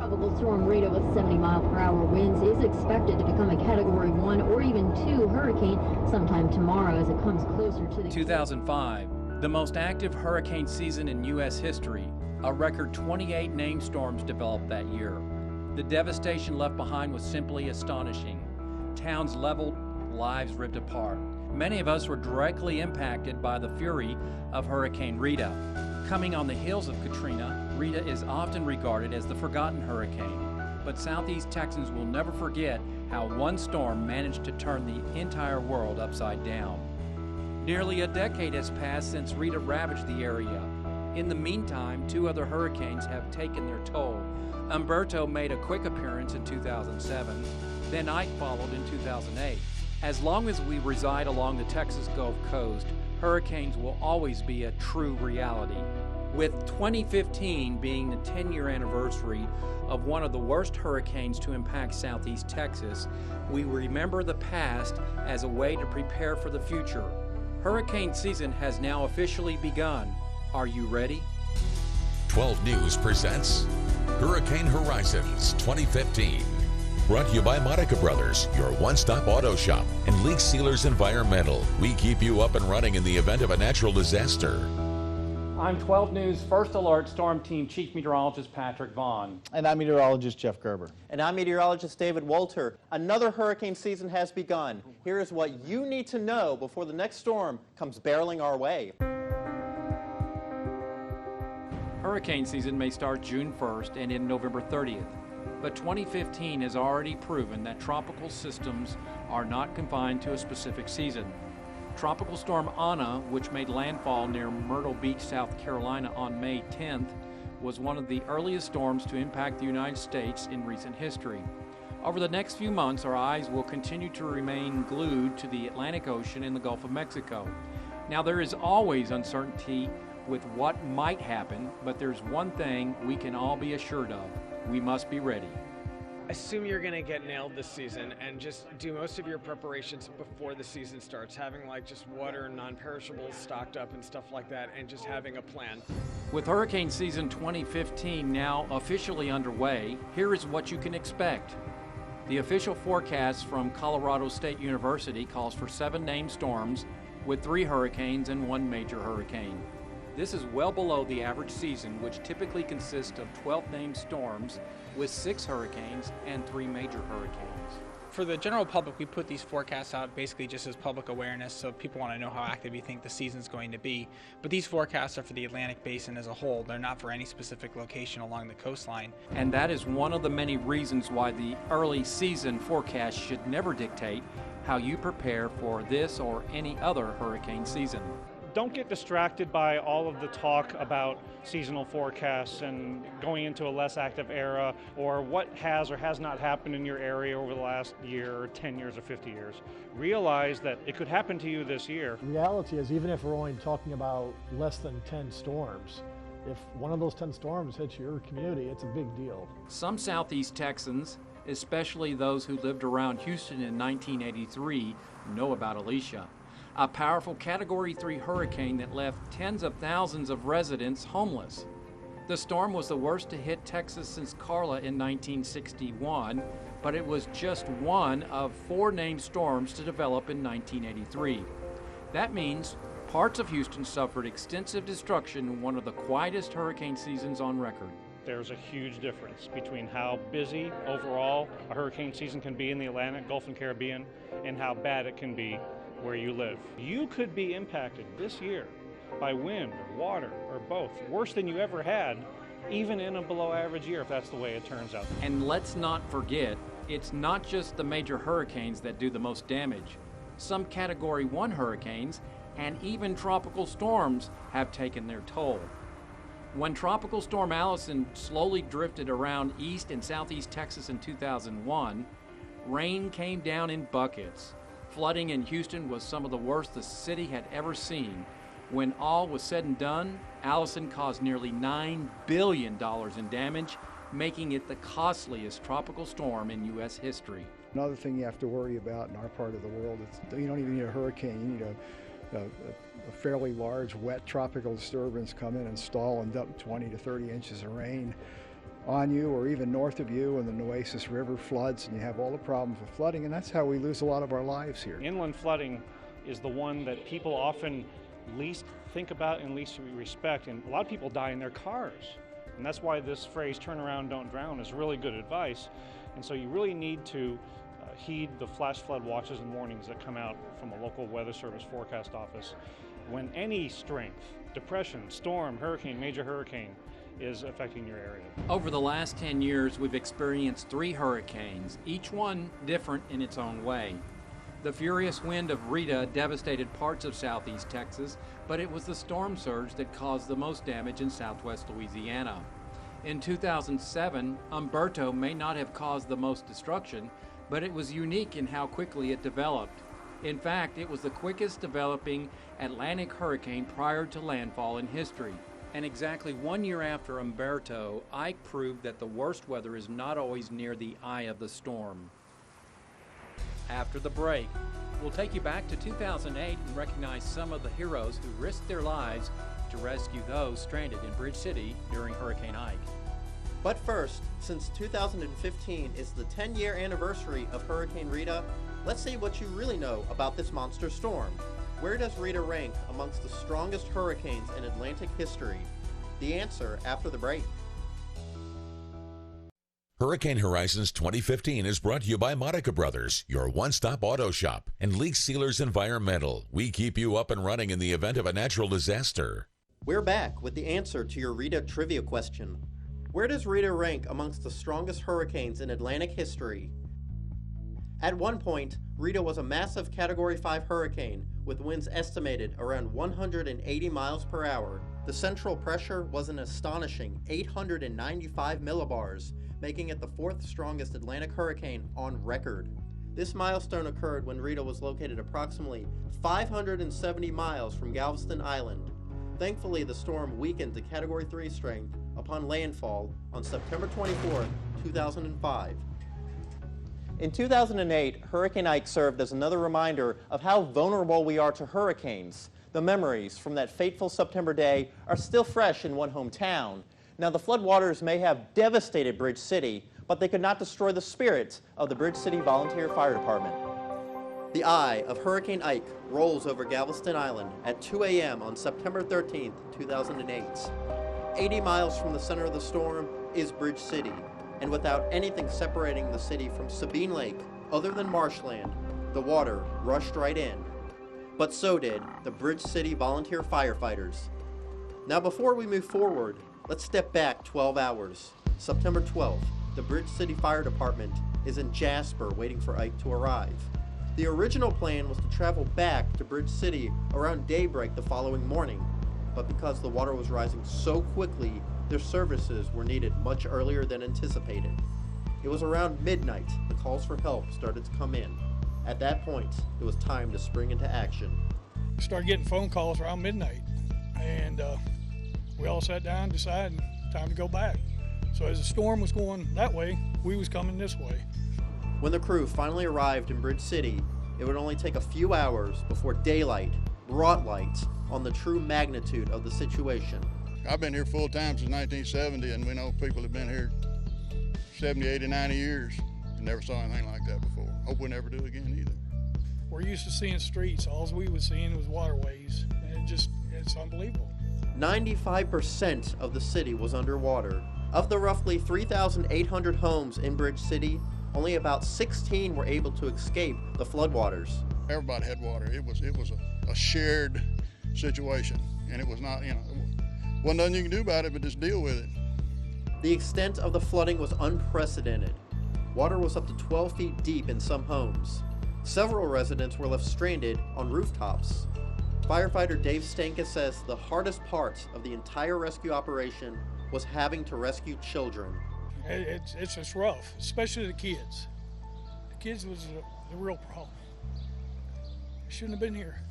Tropical storm Rita with 70-mile-per-hour winds is expected to become a Category 1 or even 2 hurricane sometime tomorrow as it comes closer to the 2005, the most active hurricane season in U.S. history. A record 28 named storms developed that year. The devastation left behind was simply astonishing. Towns leveled, lives ripped apart. Many of us were directly impacted by the fury of Hurricane Rita. Coming on the heels of Katrina, Rita is often regarded as the forgotten hurricane. But Southeast Texans will never forget how one storm managed to turn the entire world upside down. Nearly a decade has passed since Rita ravaged the area. In the meantime, 2 other hurricanes have taken their toll. Umberto made a quick appearance in 2007, then Ike followed in 2008. As long as we reside along the Texas Gulf Coast, hurricanes will always be a true reality. With 2015 being the 10-year anniversary of one of the worst hurricanes to impact Southeast Texas, we remember the past as a way to prepare for the future. Hurricane season has now officially begun. Are you ready? 12 News presents Hurricane Horizons 2015. Brought to you by Monica Brothers, your one-stop auto shop, and Leak Sealers Environmental. We keep you up and running in the event of a natural disaster. I'm 12 News First Alert Storm Team Chief Meteorologist Patrick Vaughn. And I'm meteorologist Jeff Gerber. And I'm meteorologist David Wolter. Another hurricane season has begun. Here is what you need to know before the next storm comes barreling our way. Hurricane season may start June 1st and end November 30th. But 2015 has already proven that tropical systems are not confined to a specific season. Tropical Storm Ana, which made landfall near Myrtle Beach, South Carolina on May 10th, was one of the earliest storms to impact the United States in recent history. Over the next few months, our eyes will continue to remain glued to the Atlantic Ocean and the Gulf of Mexico. Now, there is always uncertainty with what might happen, but there's one thing we can all be assured of. We must be ready. Assume you're going to get nailed this season and just do most of your preparations before the season starts, having like just water and non-perishables stocked up and stuff like that, and just having a plan. With hurricane season 2015 now officially underway, here is what you can expect. The official forecast from Colorado State University calls for 7 named storms with 3 hurricanes and 1 major hurricane. This is well below the average season, which typically consists of 12 named storms with 6 hurricanes and 3 major hurricanes. For the general public, we put these forecasts out basically just as public awareness, so people want to know how active you think the season's going to be. But these forecasts are for the Atlantic Basin as a whole. They're not for any specific location along the coastline. And that is one of the many reasons why the early season forecast should never dictate how you prepare for this or any other hurricane season. Don't get distracted by all of the talk about seasonal forecasts and going into a less active era, or what has or has not happened in your area over the last year or 10 years or 50 years. Realize that it could happen to you this year. The reality is, even if we're only talking about less than 10 storms, if one of those 10 storms hits your community, it's a big deal. Some Southeast Texans, especially those who lived around Houston in 1983, know about Alicia, a powerful Category 3 hurricane that left tens of thousands of residents homeless. The storm was the worst to hit Texas since Carla in 1961, but it was just one of 4 named storms to develop in 1983. That means parts of Houston suffered extensive destruction in one of the quietest hurricane seasons on record. There's a huge difference between how busy overall a hurricane season can be in the Atlantic, Gulf, and Caribbean, and how bad it can be where you live. You could be impacted this year by wind or water or both, worse than you ever had, even in a below average year if that's the way it turns out. And let's not forget, it's not just the major hurricanes that do the most damage. Some Category 1 hurricanes and even tropical storms have taken their toll. When Tropical Storm Allison slowly drifted around East and Southeast Texas in 2001, rain came down in buckets. Flooding in Houston was some of the worst the city had ever seen. When all was said and done, Allison caused nearly $9 billion in damage, making it the costliest tropical storm in U.S. history. Another thing you have to worry about in our part of the world is you don't even need a hurricane. You need a fairly large, wet tropical disturbance come in and stall and dump 20 to 30 inches of rain. on you or even north of you, and the Nueces River floods and you have all the problems with flooding, and that's how we lose a lot of our lives here. Inland flooding is the one that people often least think about and least respect, and a lot of people die in their cars. And that's why this phrase, turn around, don't drown, is really good advice. And so you really need to heed the flash flood watches and warnings that come out from a local weather service forecast office when any strength, depression, storm, hurricane, major hurricane, is affecting your area. Over the last 10 years, we've experienced 3 hurricanes, each one different in its own way. The furious wind of Rita devastated parts of southeast Texas, but it was the storm surge that caused the most damage in southwest Louisiana. In 2007, Umberto may not have caused the most destruction, but it was unique in how quickly it developed. In fact, it was the quickest developing Atlantic hurricane prior to landfall in history. And exactly 1 year after Umberto, Ike proved that the worst weather is not always near the eye of the storm. After the break, we'll take you back to 2008 and recognize some of the heroes who risked their lives to rescue those stranded in Bridge City during Hurricane Ike. But first, since 2015 is the 10-year anniversary of Hurricane Rita, let's see what you really know about this monster storm. Where does Rita rank amongst the strongest hurricanes in Atlantic history? The answer after the break. Hurricane Horizons 2015 is brought to you by Monica Brothers, your one-stop auto shop, and Leak Sealers Environmental. We keep you up and running in the event of a natural disaster. We're back with the answer to your Rita trivia question. Where does Rita rank amongst the strongest hurricanes in Atlantic history? At one point, Rita was a massive Category 5 hurricane with winds estimated around 180 miles per hour. The central pressure was an astonishing 895 millibars, making it the 4th strongest Atlantic hurricane on record. This milestone occurred when Rita was located approximately 570 miles from Galveston Island. Thankfully, the storm weakened to Category 3 strength upon landfall on September 24, 2005. In 2008, Hurricane Ike served as another reminder of how vulnerable we are to hurricanes. The memories from that fateful September day are still fresh in one hometown. Now, the floodwaters may have devastated Bridge City, but they could not destroy the spirit of the Bridge City Volunteer Fire Department. The eye of Hurricane Ike rolls over Galveston Island at 2 a.m. on September 13, 2008. 80 miles from the center of the storm is Bridge City, and without anything separating the city from Sabine Lake other than marshland, the water rushed right in. But so did the Bridge City volunteer firefighters. Now, before we move forward, let's step back 12 hours. September 12th, the Bridge City Fire Department is in Jasper waiting for Ike to arrive. The original plan was to travel back to Bridge City around daybreak the following morning, but because the water was rising so quickly, their services were needed much earlier than anticipated. It was around midnight the calls for help started to come in. At that point, it was time to spring into action. We started getting phone calls around midnight, and we all sat down and decided time to go back. So as the storm was going that way, we was coming this way. When the crew finally arrived in Bridge City, it would only take a few hours before daylight brought light on the true magnitude of the situation. I've been here full time since 1970, and we know people have been here 70, 80, 90 years and never saw anything like that before. Hope we never do again either. We're used to seeing streets. All we was seeing was waterways, and it's unbelievable. 95% of the city was underwater. Of the roughly 3,800 homes in Bridge City, only about 16 were able to escape the floodwaters. Everybody had water. It was a shared situation, and it was not, wasn't nothing you can do about it but just deal with it. The extent of the flooding was unprecedented. Water was up to 12 feet deep in some homes. Several residents were left stranded on rooftops. Firefighter Dave Stankus says the hardest part of the entire rescue operation was having to rescue children. It's just rough, especially the kids. The kids was the real problem. Shouldn't have been here.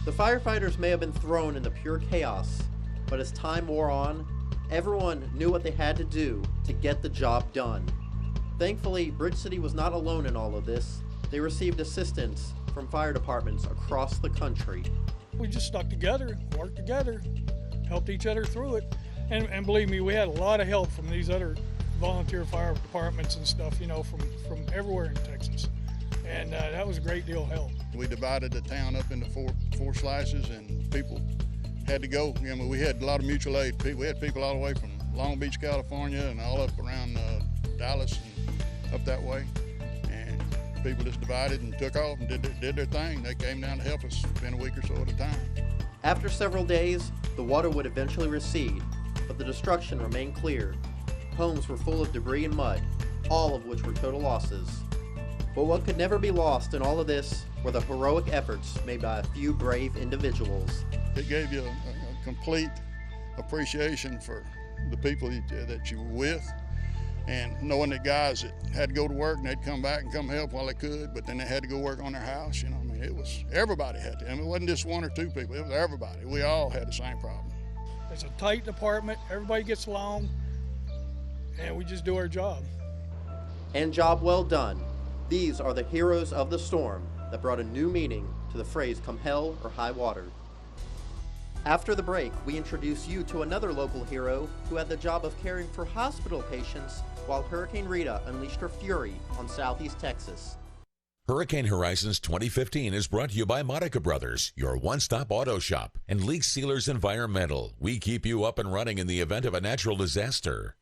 The firefighters may have been thrown into pure chaos, but as time wore on, everyone knew what they had to do to get the job done. Thankfully, Bridge City was not alone in all of this. They received assistance from fire departments across the country. We just stuck together, worked together, helped each other through it. And believe me, we had a lot of help from these other volunteer fire departments and stuff, you know, from everywhere in Texas. And that was a great deal of help. We divided the town up into four slices, and people had to go. You know, we had a lot of mutual aid people. We had people all the way from Long Beach, California, and all up around Dallas and up that way. And people just divided and took off and did their thing. They came down to help us spend a week or so at a time. After several days, the water would eventually recede, but the destruction remained clear. Homes were full of debris and mud, all of which were total losses. But what could never be lost in all of this were the heroic efforts made by a few brave individuals. It gave you a complete appreciation for the people that you were with, and knowing that guys that had to go to work and they'd come back and come help while they could, but then they had to go work on their house. You know, I mean, it was everybody had to. I mean, it wasn't just one or two people. It was everybody. We all had the same problem. It's a tight department. Everybody gets along, and we just do our job. And job well done. These are the heroes of the storm that brought a new meaning to the phrase "come hell or high water." After the break, we introduce you to another local hero who had the job of caring for hospital patients while Hurricane Rita unleashed her fury on southeast Texas. Hurricane Horizons 2015 is brought to you by Monica Brothers, your one-stop auto shop, and Leak Sealers Environmental. We keep you up and running in the event of a natural disaster.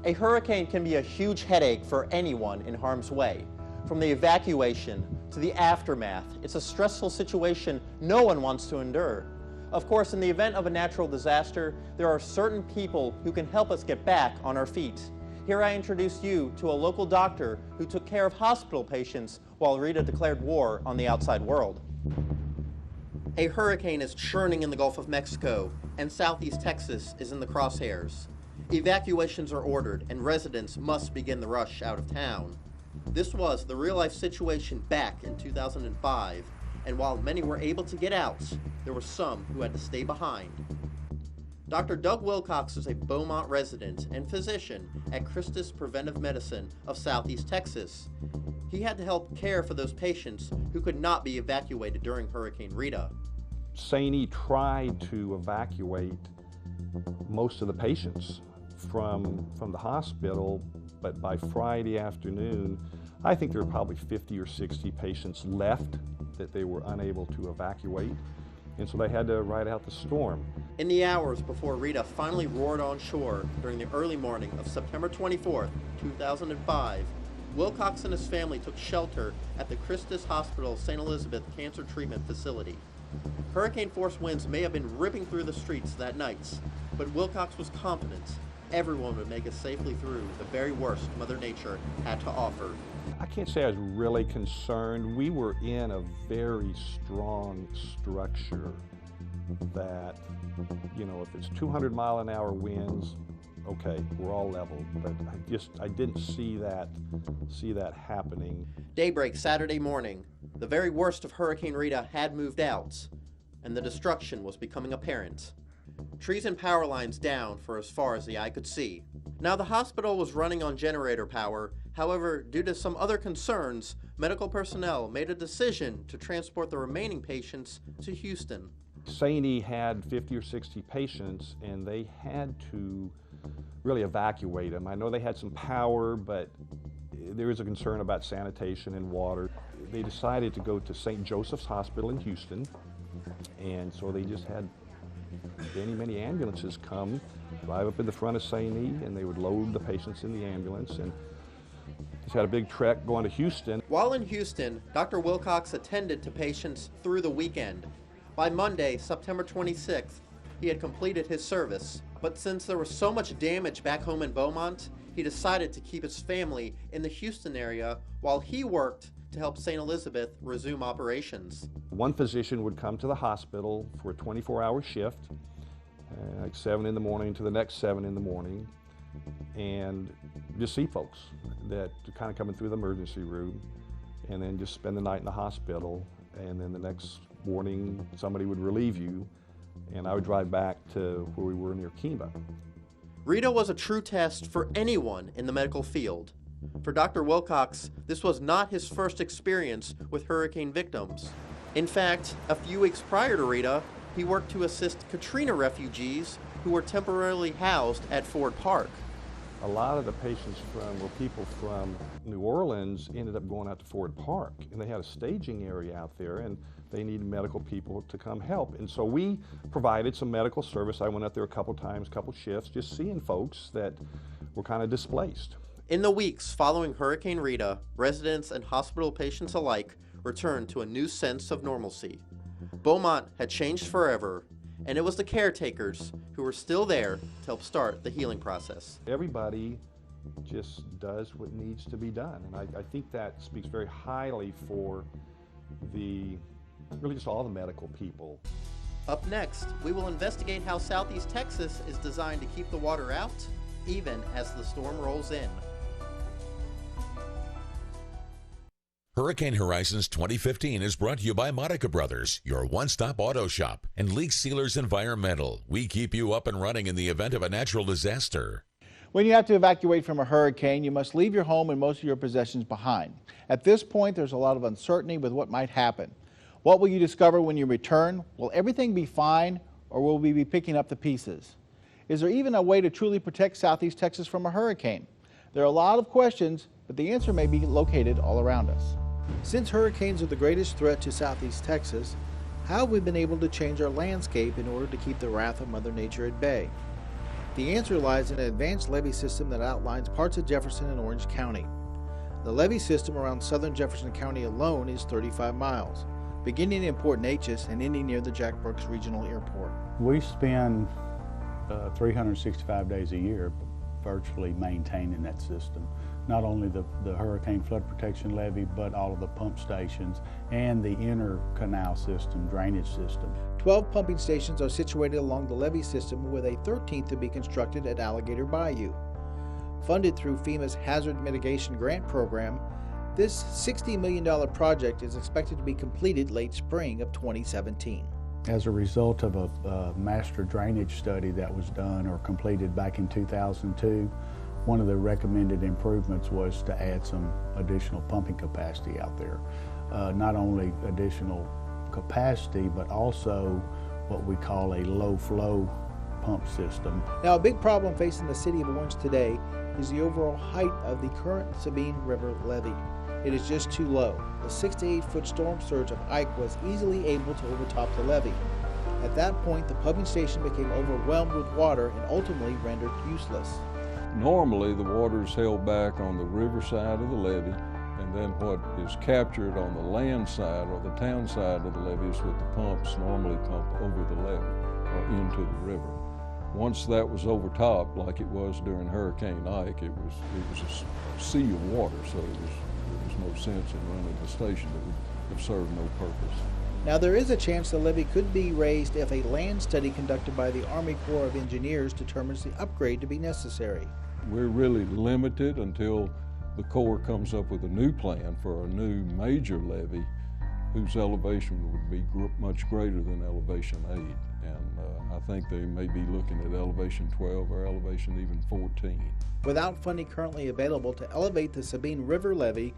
A hurricane can be a huge headache for anyone in harm's way. From the evacuation to the aftermath, it's a stressful situation no one wants to endure. Of course, in the event of a natural disaster, there are certain people who can help us get back on our feet. Here I introduce you to a local doctor who took care of hospital patients while Rita declared war on the outside world. A hurricane is churning in the Gulf of Mexico, and southeast Texas is in the crosshairs. Evacuations are ordered, and residents must begin the rush out of town. This was the real-life situation back in 2005, and while many were able to get out, there were some who had to stay behind. Dr. Doug Wilcox is a Beaumont resident and physician at Christus Preventive Medicine of Southeast Texas. He had to help care for those patients who could not be evacuated during Hurricane Rita. Saney tried to evacuate most of the patients from the hospital, but by Friday afternoon, I think there were probably 50 or 60 patients left that they were unable to evacuate, and so they had to ride out the storm. In the hours before Rita finally roared on shore during the early morning of September 24th, 2005, Wilcox and his family took shelter at the Christus Hospital St. Elizabeth Cancer Treatment Facility. Hurricane force winds may have been ripping through the streets that night, but Wilcox was confident everyone would make it safely through the very worst Mother Nature had to offer. I can't say I was really concerned. We were in a very strong structure that, you know, if it's 200-mile-an-hour winds, okay, we're all level, but I didn't see that happening. Daybreak Saturday morning, the very worst of Hurricane Rita had moved out, and the destruction was becoming apparent. Trees and power lines down for as far as the eye could see. Now the hospital was running on generator power. However, due to some other concerns, medical personnel made a decision to transport the remaining patients to Houston. Saney had 50 or 60 patients, and they had to really evacuate them. I know they had some power, but there was a concern about sanitation and water. They decided to go to St. Joseph's Hospital in Houston, and so they just had many ambulances come, drive up in the front of Saney, and they would load the patients in the ambulance, and just had a big trek going to Houston. While in Houston, Dr. Wilcox attended to patients through the weekend. By Monday, September 26th, he had completed his service, but since there was so much damage back home in Beaumont, he decided to keep his family in the Houston area while he worked to help St. Elizabeth resume operations. One physician would come to the hospital for a 24-hour shift, like 7 in the morning to the next 7 in the morning, and just see folks that are kind of coming through the emergency room, and then just spend the night in the hospital, and then the next morning somebody would relieve you, and I would drive back to where we were near Kemah. Rita was a true test for anyone in the medical field. For Dr. Wilcox, this was not his first experience with hurricane victims. In fact, a few weeks prior to Rita, he worked to assist Katrina refugees who were temporarily housed at Ford Park. A lot of the patients were people from New Orleans ended up going out to Ford Park, and they had a staging area out there, and they needed medical people to come help. And so we provided some medical service. I went out there a couple times, couple shifts, just seeing folks that were kind of displaced. In the weeks following Hurricane Rita, residents and hospital patients alike returned to a new sense of normalcy. Beaumont had changed forever, and it was the caretakers who were still there to help start the healing process. Everybody just does what needs to be done, and I think that speaks very highly for really just all the medical people. Up next, we will investigate how Southeast Texas is designed to keep the water out, even as the storm rolls in. Hurricane Horizons 2015 is brought to you by Monica Brothers, your one-stop auto shop, and Leak Sealers Environmental. We keep you up and running in the event of a natural disaster. When you have to evacuate from a hurricane, you must leave your home and most of your possessions behind. At this point, there's a lot of uncertainty with what might happen. What will you discover when you return? Will everything be fine, or will we be picking up the pieces? Is there even a way to truly protect Southeast Texas from a hurricane? There are a lot of questions, but the answer may be located all around us. Since hurricanes are the greatest threat to Southeast Texas, how have we been able to change our landscape in order to keep the wrath of Mother Nature at bay? The answer lies in an advanced levee system that outlines parts of Jefferson and Orange County. The levee system around southern Jefferson County alone is 35 miles, beginning in Port Neches and ending near the Jack Brooks Regional Airport. We spend 365 days a year virtually maintaining that system. Not only the hurricane flood protection levee, but all of the pump stations and the inner canal system, drainage system. 12 pumping stations are situated along the levee system, with a 13th to be constructed at Alligator Bayou. Funded through FEMA's Hazard Mitigation Grant Program, this $60 million project is expected to be completed late spring of 2017. As a result of a master drainage study that was done or completed back in 2002, one of the recommended improvements was to add some additional pumping capacity out there. Not only additional capacity, but also what we call a low flow pump system. Now, a big problem facing the city of Orange today is the overall height of the current Sabine River levee. It is just too low. The 6 to 8 foot storm surge of Ike was easily able to overtop the levee. At that point, the pumping station became overwhelmed with water and ultimately rendered useless. Normally, the water is held back on the river side of the levee, and then what is captured on the land side or the town side of the levee is what the pumps normally pump over the levee or into the river. Once that was overtopped, like it was during Hurricane Ike, it was a sea of water, so there was no sense in running the station. It would have served no purpose. Now, there is a chance the levee could be raised if a land study conducted by the Army Corps of Engineers determines the upgrade to be necessary. We're really limited until the Corps comes up with a new plan for a new major levee whose elevation would be much greater than elevation 8. And I think they may be looking at elevation 12 or elevation even 14. Without funding currently available to elevate the Sabine River levee,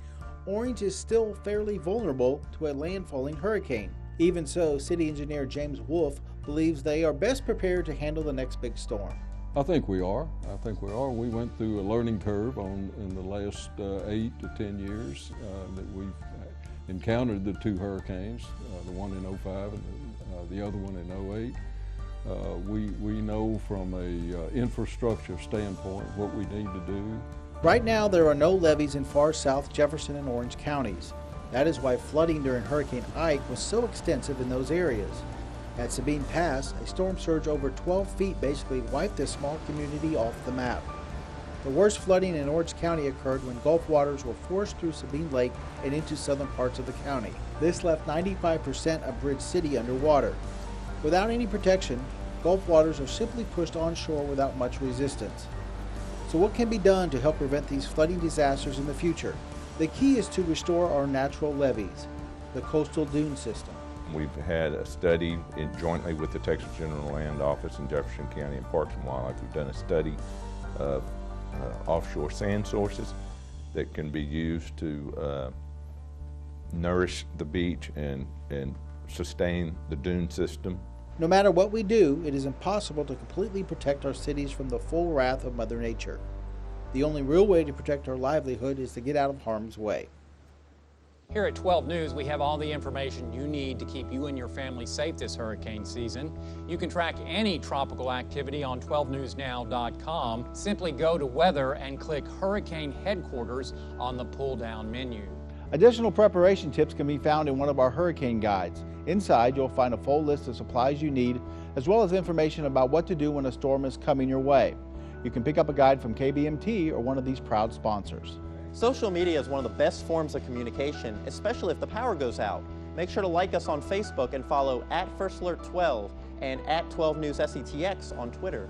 Orange is still fairly vulnerable to a landfalling hurricane. Even so, City Engineer James Wolf believes they are best prepared to handle the next big storm. I think we are. We went through a learning curve in the last 8 to 10 years that we've encountered the 2 hurricanes, the one in 05 and the other one in 08. We know from a infrastructure standpoint what we need to do. Right now, there are no levees in far south Jefferson and Orange counties. That is why flooding during Hurricane Ike was so extensive in those areas. At Sabine Pass, a storm surge over 12 feet basically wiped this small community off the map. The worst flooding in Orange County occurred when Gulf waters were forced through Sabine Lake and into southern parts of the county. This left 95% of Bridge City underwater. Without any protection, Gulf waters are simply pushed onshore without much resistance. So what can be done to help prevent these flooding disasters in the future? The key is to restore our natural levees, the coastal dune system. We've had a study jointly with the Texas General Land Office in Jefferson County and Parks and Wildlife. We've done a study of offshore sand sources that can be used to nourish the beach and sustain the dune system No matter what we do, it is impossible to completely protect our cities from the full wrath of Mother Nature. The only real way to protect our livelihood is to get out of harm's way. Here at 12 News, we have all the information you need to keep you and your family safe this hurricane season. You can track any tropical activity on 12newsnow.com. Simply go to Weather and click Hurricane Headquarters on the pull-down menu. Additional preparation tips can be found in one of our hurricane guides. Inside, you'll find a full list of supplies you need, as well as information about what to do when a storm is coming your way. You can pick up a guide from KBMT or one of these proud sponsors. Social media is one of the best forms of communication, especially if the power goes out. Make sure to like us on Facebook and follow @FirstAlert12 and @12NewsSETX on Twitter.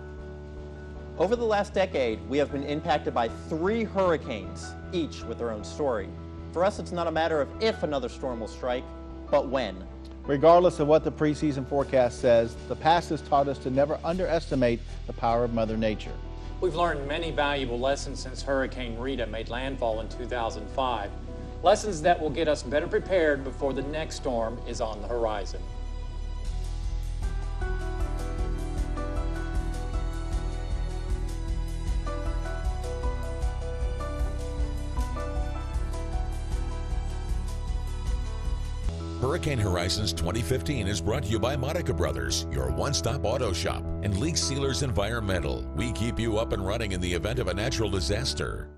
Over the last decade, we have been impacted by 3 hurricanes, each with their own story. For us, it's not a matter of if another storm will strike, but when. Regardless of what the preseason forecast says, the past has taught us to never underestimate the power of Mother Nature. We've learned many valuable lessons since Hurricane Rita made landfall in 2005. Lessons that will get us better prepared before the next storm is on the horizon. Hurricane Horizons 2015 is brought to you by Monica Brothers, your one-stop auto shop, and Leak Sealers Environmental. We keep you up and running in the event of a natural disaster.